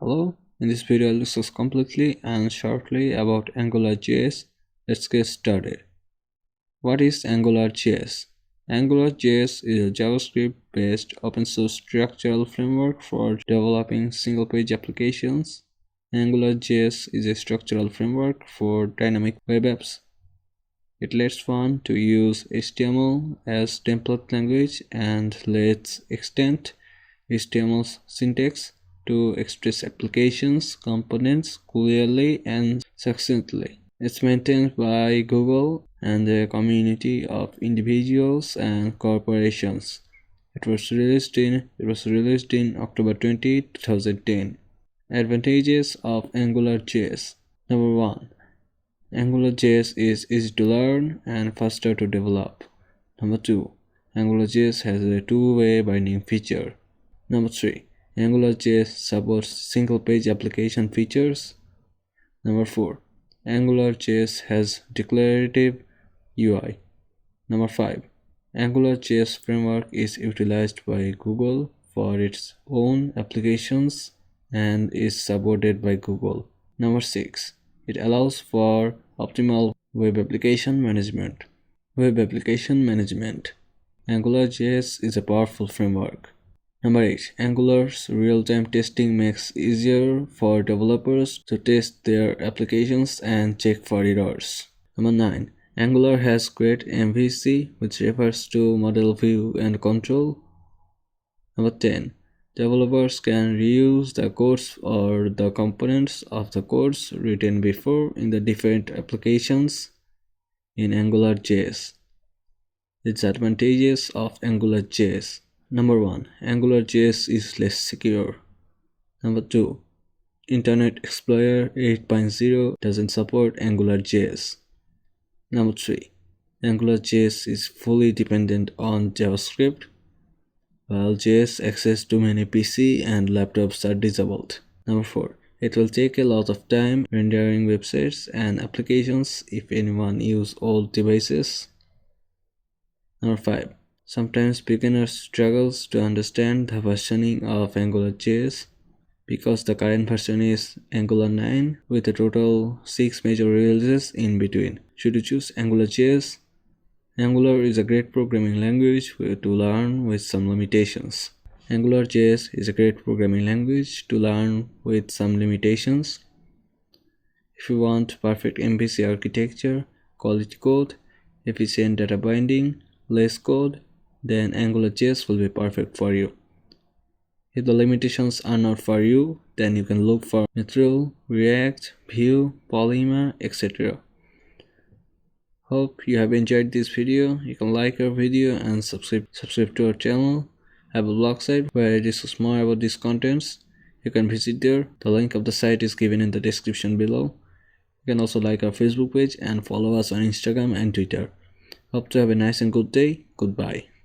Hello, in this video I'll discuss completely and shortly about Angularjs. Let's get started. What is Angularjs? Angularjs is a JavaScript-based open-source structural framework for developing single-page applications. Angularjs is a structural framework for dynamic web apps. It lets one to use HTML as template language and lets extend HTML's syntax to express applications components clearly and succinctly. It's maintained by Google and a community of individuals and corporations. It was released in October 2010. Advantages of AngularJS. Number 1. AngularJS is easy to learn and faster to develop. Number 2. AngularJS has a two-way binding feature. Number 3. AngularJS supports single-page application features. Number 4. AngularJS has declarative UI. Number 5. AngularJS framework is utilized by Google for its own applications and is supported by Google. Number 6. It allows for optimal web application management. Web application management. AngularJS is a powerful framework. Number 8. Angular's real-time testing makes easier for developers to test their applications and check for errors. Number 9. Angular has great MVC, which refers to model view and control. Number 10. Developers can reuse the codes or the components of the codes written before in the different applications in AngularJS. Disadvantages of AngularJS. Number 1. AngularJS is less secure. Number 2. Internet Explorer 8.0 doesn't support AngularJS. Number 3. AngularJS is fully dependent on JavaScript, while JS access to many PC and laptops are disabled. Number 4. It will take a lot of time rendering websites and applications if anyone uses old devices. Number 5. Sometimes beginners struggle to understand the versioning of AngularJS because the current version is Angular 9 with a total 6 major releases in between. Should you choose AngularJS? Angular is a great programming language to learn with some limitations. AngularJS is a great programming language to learn with some limitations. If you want perfect MVC architecture, quality code, efficient data binding, less code, then AngularJS will be perfect for you. If the limitations are not for you, then you can look for Material, React, Vue, Polymer, etc. Hope you have enjoyed this video. You can like our video and subscribe to our channel. I have a blog site where I discuss more about these contents. You can visit there. The link of the site is given in the description below. You can also like our Facebook page and follow us on Instagram and Twitter. Hope to have a nice and good day. Goodbye.